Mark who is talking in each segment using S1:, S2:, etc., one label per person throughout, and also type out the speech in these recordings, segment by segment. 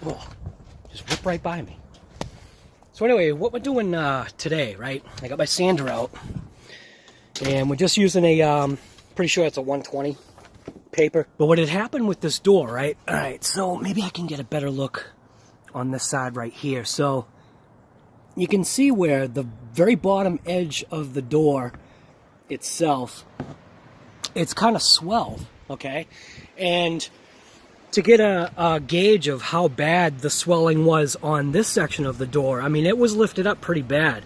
S1: Whoa, just whipped right by me. So anyway, what we're doing today, right? I got my sander out, and we're just using a, pretty sure it's a 120 paper. But what had happened with this door, right? All right, so maybe I can get a better look on this side right here. So you can see where the very bottom edge of the door itself, it's kind of swelled, okay? And to get a gauge of how bad the swelling was on this section of the door, I mean, it was lifted up pretty bad.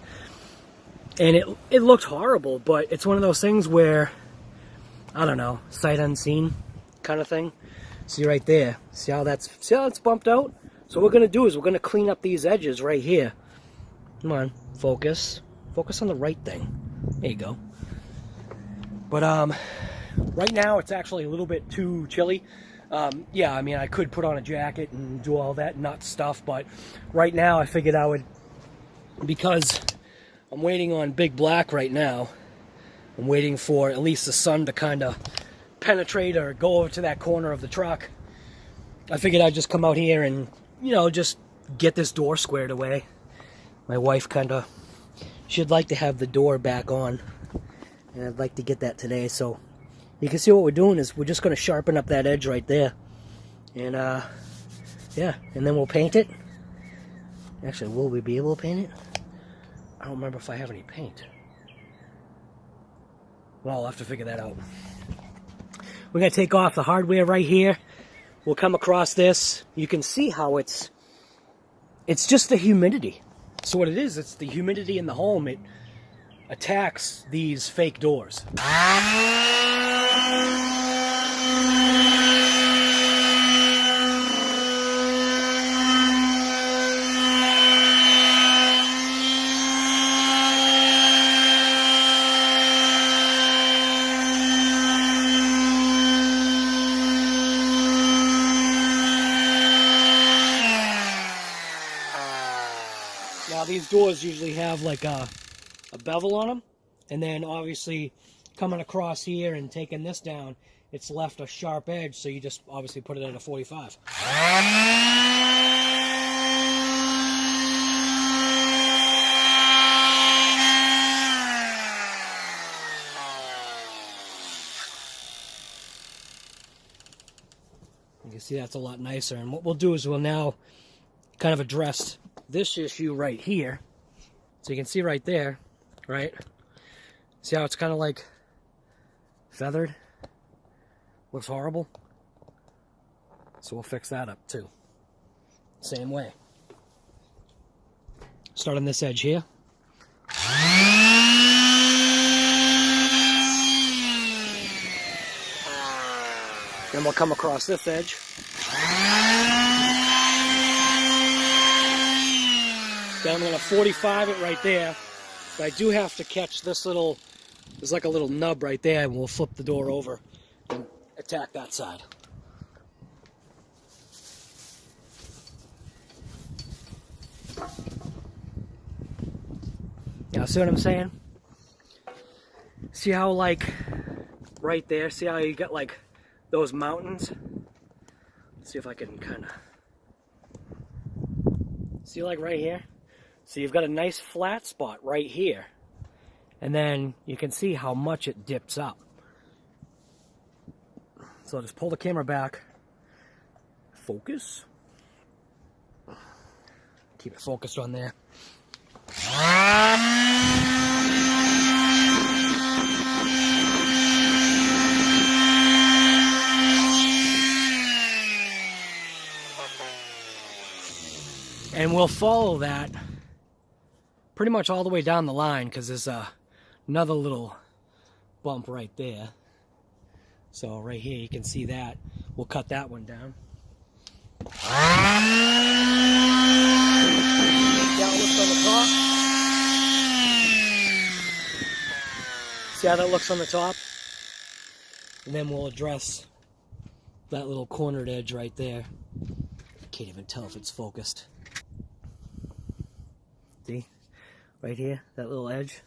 S1: And it looked horrible, but it's one of those things where, I don't know, sight unseen kind of thing. See right there, see how that's bumped out? So what we're going to do is we're going to clean up these edges right here. Come on, focus. Focus on the right thing. There you go. But right now it's actually a little bit too chilly. Yeah, I mean, I could put on a jacket and do all that nut stuff, but right now I figured I would, because I'm waiting on Big Black right now. I'm waiting for at least the sun to kind of penetrate or go over to that corner of the truck. I figured I'd just come out here and, you know, just get this door squared away. My wife she'd like to have the door back on, and I'd like to get that today. So you can see what we're doing is we're just going to sharpen up that edge right there, and yeah, and then we'll paint it. Actually, will we be able to paint it? I don't remember if I have any paint. Well, I'll have to figure that out. We're going to take off the hardware right here. We'll come across this. You can see how it's just the humidity. So what it is, it's the humidity in the home. It attacks these fake doors. Now these doors usually have like a bevel on them, and then obviously coming across here and taking this down, it's left a sharp edge, so you just obviously put it at a 45. You can see that's a lot nicer, and what we'll do is we'll now kind of address this issue right here. So you can see right there, right? See how it's kind of like feathered? Looks horrible. So we'll fix that up too. Same way. Start on this edge here. Then we'll come across this edge. Then I'm going to 45 it right there. But I do have to catch this little, there's like a little nub right there, and we'll flip the door over and attack that side. Yeah, see what I'm saying? See how, like, right there, see how you got like those mountains? Let's see if I can kind of, see like right here? So you've got a nice flat spot right here, and then you can see how much it dips up. So I'll just pull the camera back, focus, keep it focused on there. And we'll follow that pretty much all the way down the line, because there's another little bump right there. So right here you can see that. We'll cut that one down. See how it looks on the top? See how that looks on the top? And then we'll address that little cornered edge right there. Can't even tell if it's focused. See? Right here, that little edge.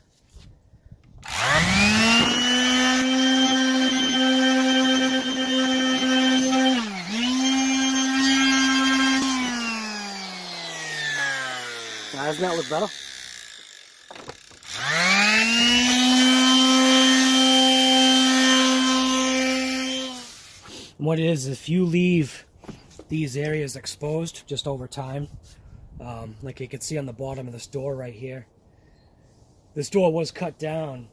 S1: Doesn't that look better? What it is, if you leave these areas exposed just over time, like you can see on the bottom of this door right here, this door was cut down,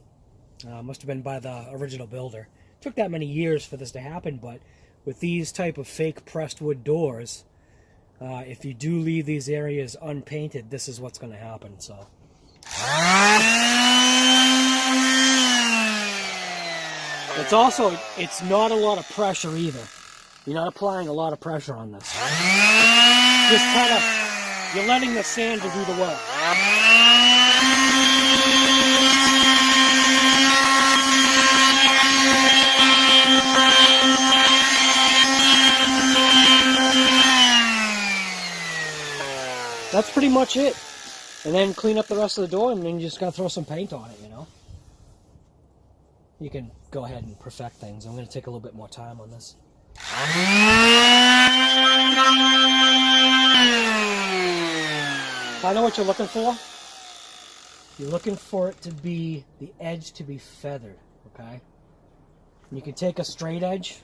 S1: must have been by the original builder. It took that many years for this to happen, but with these type of fake pressed wood doors, if you do leave these areas unpainted, this is what's going to happen. So it's not a lot of pressure either. You're not applying a lot of pressure on this. Just kind of, you're letting the sander do the work. That's pretty much it. And then clean up the rest of the door, and then you just gotta throw some paint on it, you know? You can go ahead and perfect things. I'm gonna take a little bit more time on this. I know what you're looking for. You're looking for it to be, the edge to be feathered, okay? And you can take a straight edge,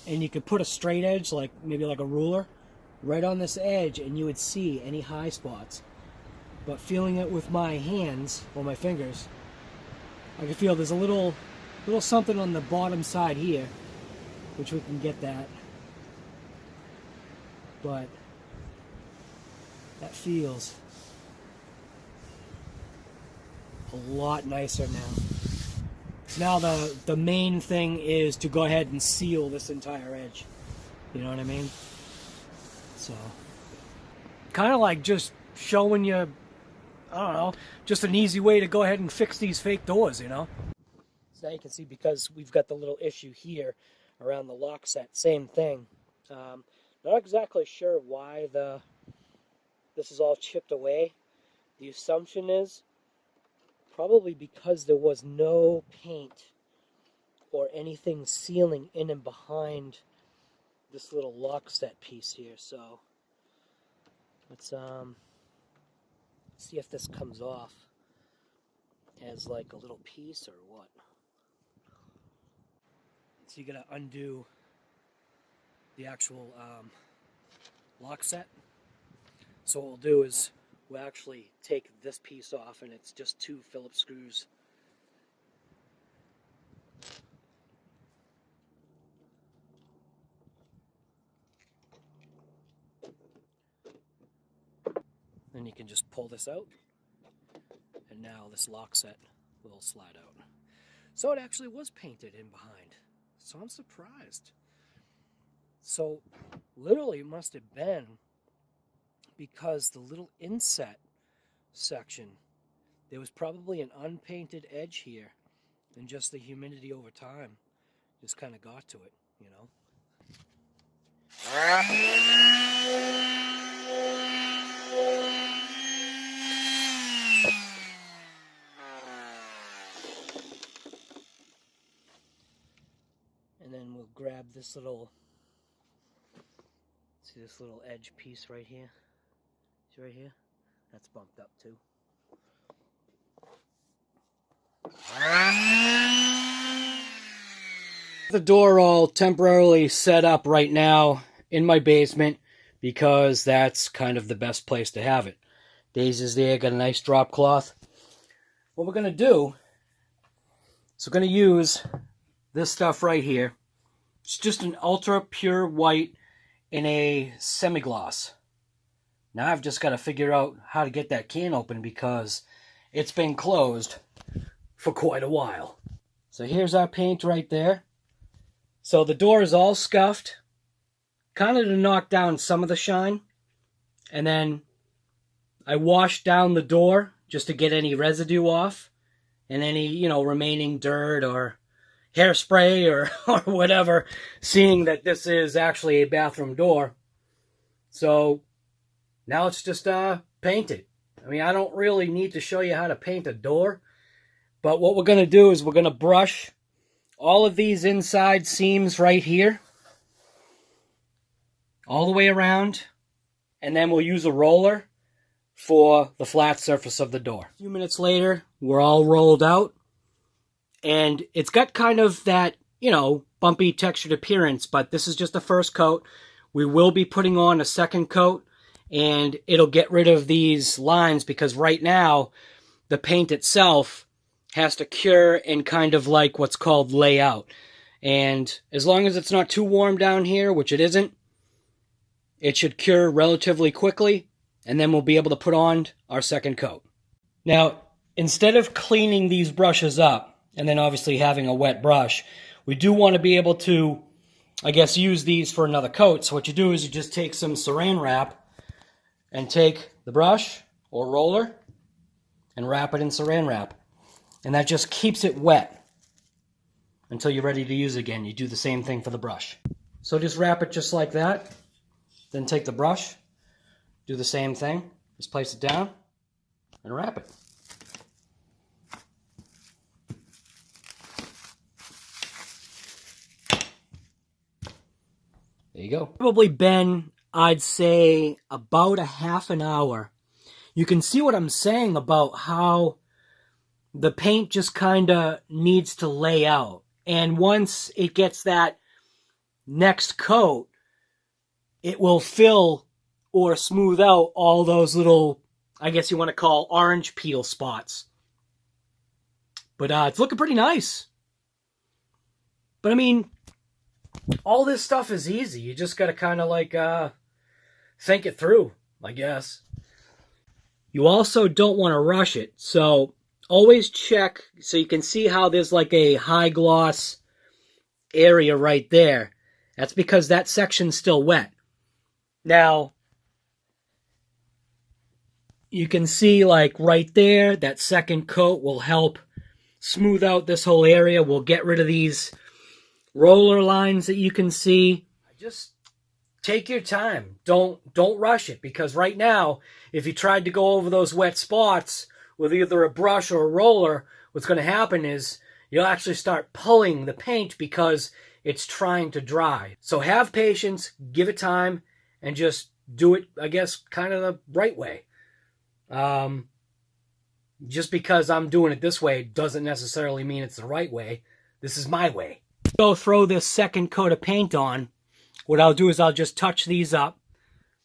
S1: and you could put a straight edge, like maybe like a ruler, right on this edge, and you would see any high spots. But feeling it with my hands, or my fingers, I can feel there's a little something on the bottom side here, which we can get that. But that feels a lot nicer now. Now the main thing is to go ahead and seal this entire edge. You know what I mean? So, kind of like just showing you, I don't know, just an easy way to go ahead and fix these fake doors, you know? So now you can see, because we've got the little issue here around the lock set, same thing. Not exactly sure why this is all chipped away. The assumption is probably because there was no paint or anything sealing in and behind this little lock set piece here. So let's see if this comes off as like a little piece or what. So you gotta undo the actual lock set. So what we'll do is we'll actually take this piece off, and it's just 2 Phillips screws. Then you can just pull this out, and now this lock set will slide out. So it actually was painted in behind. So I'm surprised. So literally it must have been because the little inset section, there was probably an unpainted edge here, and just the humidity over time just kind of got to it, you know. And then we'll grab this little, see this little edge piece right here? See right here? That's bumped up too. The door all temporarily set up right now in my basement because that's kind of the best place to have it. Daisy's there, got a nice drop cloth. What we're going to do is we're going to use this stuff right here. It's just an ultra pure white in a semi-gloss. Now I've just got to figure out how to get that can open because it's been closed for quite a while. So here's our paint right there. So the door is all scuffed, kind of to knock down some of the shine. And then I washed down the door just to get any residue off and any, you know, remaining dirt or hairspray or whatever, seeing that this is actually a bathroom door. So now it's just painted. I mean, I don't really need to show you how to paint a door, but what we're going to do is we're going to brush all of these inside seams right here, all the way around, and then we'll use a roller for the flat surface of the door. A few minutes later, we're all rolled out, and it's got kind of that, you know, bumpy textured appearance, but this is just the first coat. We will be putting on a second coat, and it'll get rid of these lines, because right now the paint itself has to cure and kind of like what's called lay out. And as long as it's not too warm down here, which it isn't, it should cure relatively quickly, and then we'll be able to put on our second coat. Now, instead of cleaning these brushes up and then obviously having a wet brush, we do want to be able to, I guess, use these for another coat. So what you do is you just take some saran wrap and take the brush or roller and wrap it in saran wrap. And that just keeps it wet until you're ready to use it again. You do the same thing for the brush. So just wrap it just like that. Then take the brush, do the same thing. Just place it down and wrap it. There you go. Probably been, I'd say, about a half an hour. You can see what I'm saying about how the paint just kind of needs to lay out. And once it gets that next coat, it will fill or smooth out all those little, I guess you want to call, orange peel spots. But it's looking pretty nice. But I mean, all this stuff is easy. You just got to kind of like think it through, I guess. You also don't want to rush it. So always check, so you can see how there's like a high gloss area right there. That's because that section's still wet. Now, you can see like right there, that second coat will help smooth out this whole area. We'll get rid of these roller lines that you can see. Just take your time. Don't rush it, because right now, if you tried to go over those wet spots with either a brush or a roller, what's going to happen is you'll actually start pulling the paint because it's trying to dry. So have patience, give it time, and just do it, I guess, kind of the right way. Just because I'm doing it this way doesn't necessarily mean it's the right way. This is my way. So throw this second coat of paint on. What I'll do is I'll just touch these up,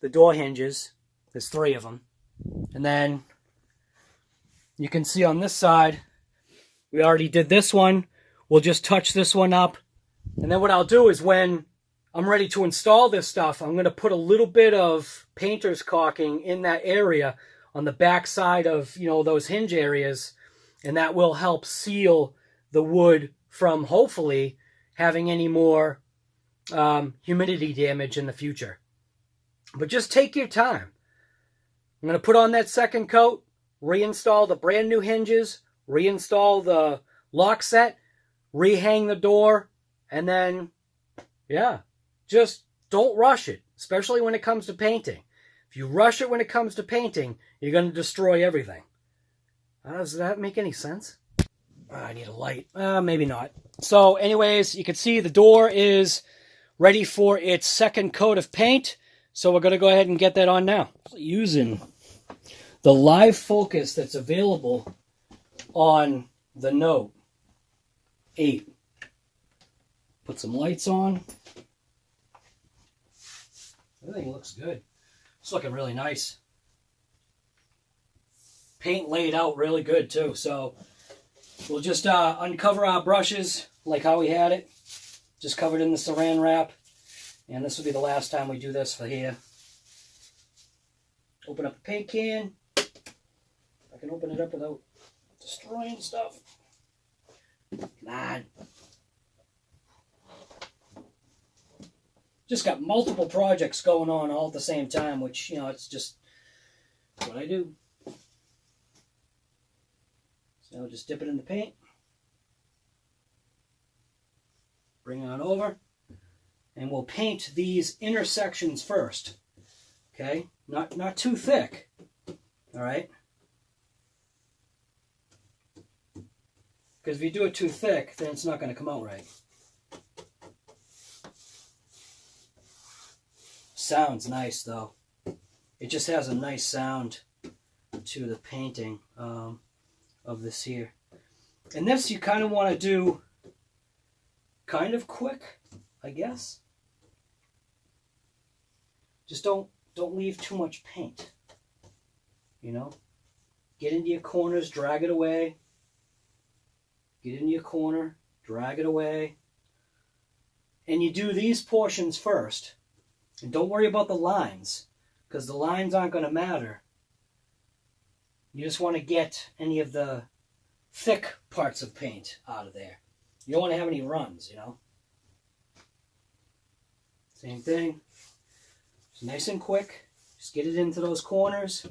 S1: the door hinges. There's 3 of them. And then you can see on this side, we already did this one. We'll just touch this one up. And then what I'll do is when I'm ready to install this stuff, I'm going to put a little bit of painter's caulking in that area on the back side of, you know, those hinge areas. And that will help seal the wood from hopefully having any more humidity damage in the future. But just take your time. I'm going to put on that second coat, reinstall the brand new hinges, reinstall the lock set, rehang the door, and then, yeah, just don't rush it, especially when it comes to painting. If you rush it when it comes to painting, you're going to destroy everything. Does that make any sense? I need a light. Maybe not. So anyways, you can see the door is ready for its second coat of paint. So we're going to go ahead and get that on now. Using the live focus that's available on the Note 8. Put some lights on. Everything looks good. It's looking really nice. Paint laid out really good too. So we'll just uncover our brushes like how we had it. Just covered in the saran wrap. And this will be the last time we do this for here. Open up a paint can. I can open it up without destroying stuff. Come on. Just got multiple projects going on all at the same time, which, you know, it's just what I do. So just dip it in the paint. Bring it on over. And we'll paint these intersections first. Okay? Not too thick. All right? Because if you do it too thick, then it's not going to come out right. Sounds nice, though. It just has a nice sound. into the painting of this here. And this you kind of want to do kind of quick, I guess. Just don't leave too much paint. You know? Get into your corners, drag it away. Get into your corner, drag it away. And you do these portions first. And don't worry about the lines, because the lines aren't going to matter. You just want to get any of the thick parts of paint out of there. You don't want to have any runs, you know. Same thing. It's nice and quick. Just get it into those corners.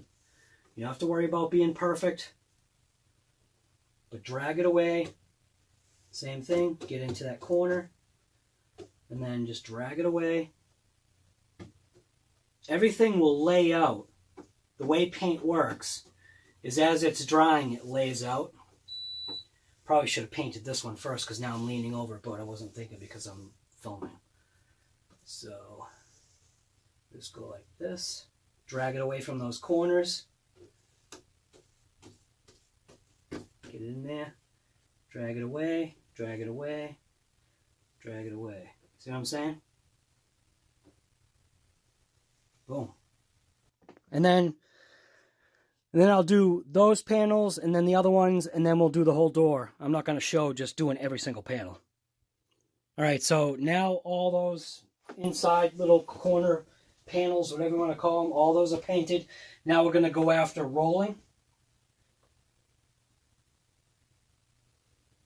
S1: You don't have to worry about being perfect. But drag it away. Same thing. Get into that corner. And then just drag it away. Everything will lay out. The way paint works is as it's drying, it lays out. Probably should have painted this one first because now I'm leaning over, but I wasn't thinking because I'm filming. So just go like this. Drag it away from those corners. Get it in there. Drag it away. Drag it away. Drag it away. See what I'm saying? Boom. And then I'll do those panels and then the other ones, and then we'll do the whole door. I'm not going to show just doing every single panel. All right, so now all those inside little corner panels, whatever you want to call them, all those are painted. Now we're going to go after rolling.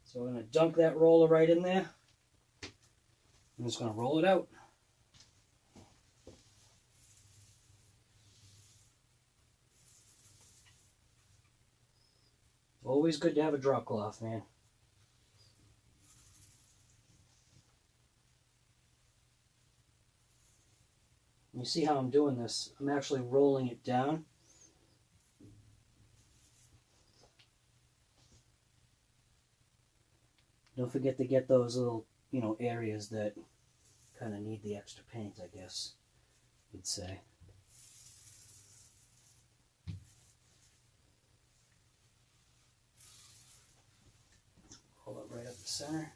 S1: So we're going to dunk that roller right in there. I'm just going to roll it out. Always good to have a drop cloth, man. You see how I'm doing this? I'm actually rolling it down. Don't forget to get those little, areas that kind of need the extra paint, I guess you'd say. Pull it right up the center.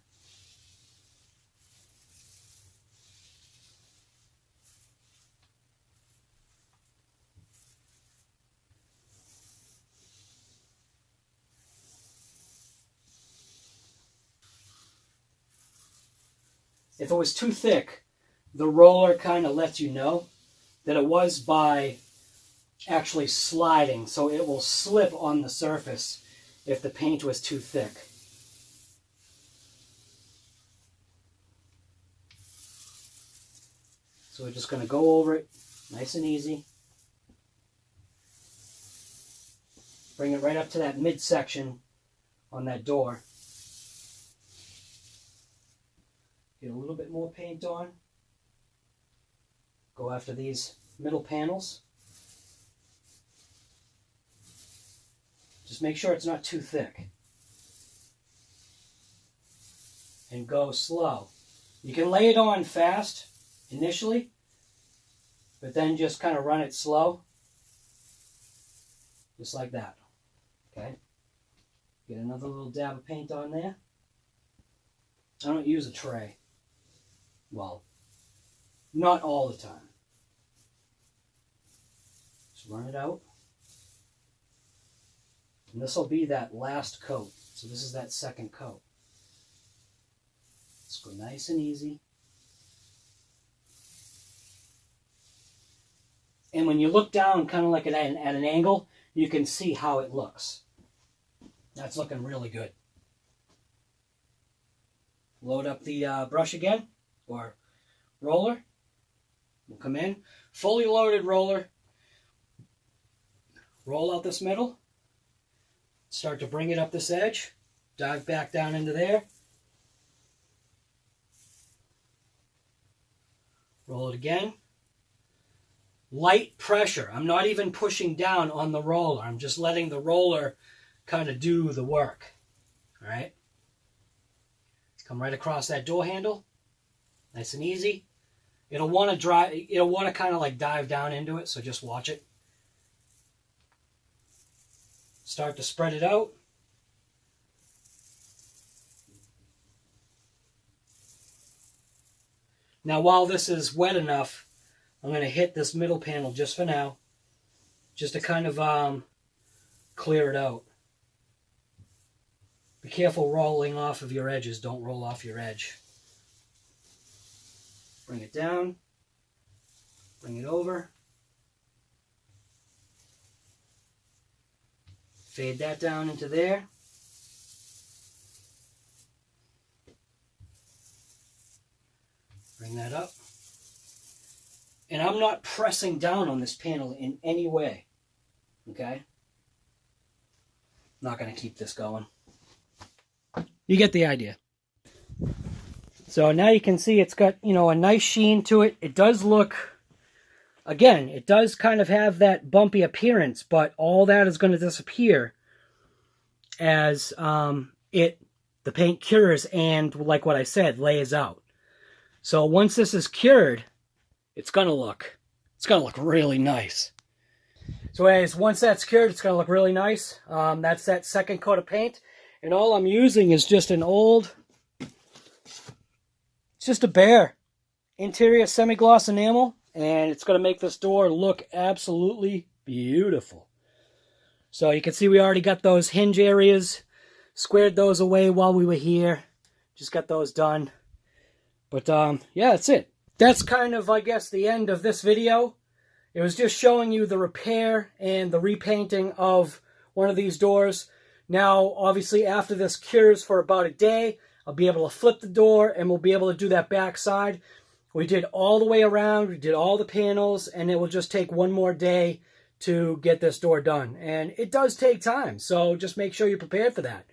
S1: If it was too thick, the roller kind of lets you know that it was by actually sliding, so it will slip on the surface if the paint was too thick. So we're just going to go over it nice and easy. Bring it right up to that midsection on that door. Get a little bit more paint on. Go after these middle panels. Just make sure it's not too thick. And go slow. You can lay it on fast initially, but then just kind of run it slow. Just like that. Okay? Get another little dab of paint on there. I don't use a tray. Well, not all the time. Just run it out. And this will be that last coat. So this is that second coat. Let's go nice and easy. And when you look down kind of like at an angle, you can see how it looks. That's looking really good. Load up the brush again, or roller. We'll come in. Fully loaded roller. Roll out this middle. Start to bring it up this edge. Dive back down into there. Roll it again. Light pressure. I'm not even pushing down on the roller. I'm just letting the roller kind of do the work. All right? Come right across that door handle. Nice and easy. It'll want to kind of like dive down into it, so just watch it. Start to spread it out. Now while this is wet enough, I'm going to hit this middle panel just for now, just to kind of clear it out. Be careful rolling off of your edges. Don't roll off your edge. Bring it down. Bring it over. Fade that down into there. Bring that up. And I'm not pressing down on this panel in any way. Okay? Not going to keep this going. You get the idea. So now you can see it's got, you know, a nice sheen to it. It does look, again, it does kind of have that bumpy appearance, but all that is going to disappear as the paint cures and, like what I said, lays out. So once this is cured, it's going to look really nice. So anyways, once that's cured, it's going to look really nice. That's that second coat of paint. And all I'm using is just an old, it's just a bare interior semi-gloss enamel. And it's going to make this door look absolutely beautiful. So you can see we already got those hinge areas, squared those away while we were here. Just got those done. But yeah, that's it. That's kind of, I guess, the end of this video. It was just showing you the repair and the repainting of one of these doors. Now, obviously, after this cures for about a day, I'll be able to flip the door and we'll be able to do that back side. We did all the way around, we did all the panels, and it will just take one more day to get this door done. And it does take time, so just make sure you're prepared for that.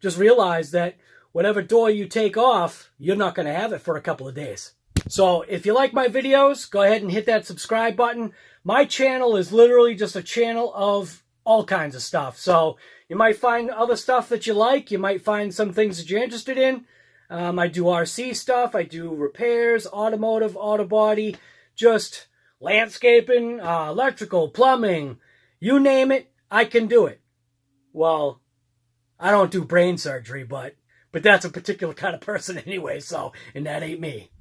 S1: Just realize that whatever door you take off, you're not going to have it for a couple of days. So if you like my videos, go ahead and hit that subscribe button. My channel is literally just a channel of all kinds of stuff. So you might find other stuff that you like. You might find some things that you're interested in. I do RC stuff. I do repairs, automotive, auto body, just landscaping, electrical, plumbing. You name it, I can do it. Well, I don't do brain surgery, but that's a particular kind of person anyway, so, and that ain't me.